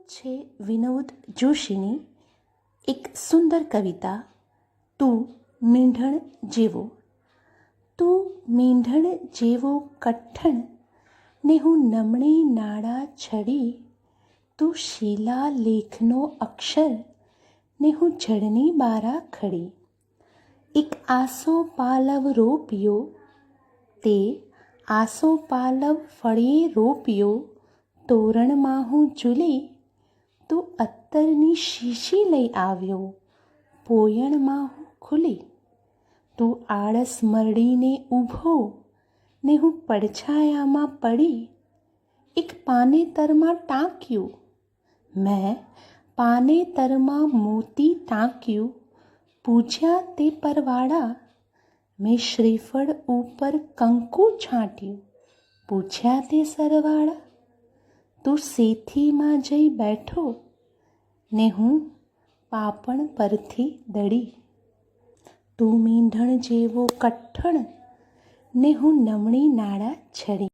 છે વિનોદ જોશીની એક સુંદર કવિતા, તું મીંઢણ જેવો. તું મીંઢણ જેવો કઠણ ને હું નમણી નાડા છડી, તું શિલા લેખનો અક્ષર ને હું જળની બારા ખડી. એક આસો પાલવ રોપ્યો, તે આસો પાલવ ફળીએ રોપ્યો, તોરણમાં હું ઝૂલી, તું અત્તરની શીશી લઈ આવ્યો, પોયણમાં હું ખુલી. તું આળસ મરડીને ઊભો ને હું પડછાયામાં પડી, એક પાનેતરમાં ટાંક્યું, મેં પાનેતરમાં મોતી ટાંક્યું, પૂજ્યા તે પરવાળા, મેં શ્રીફળ ઉપર કંકુ છાંટ્યું, પૂછ્યા તે સરવાળા. તું સેથીમાં જઈ બેઠો ને હું પાપણ પરથી દડી, તું મીંઢણ જેવો કઠણ ને હું નમણી નાડા છડી.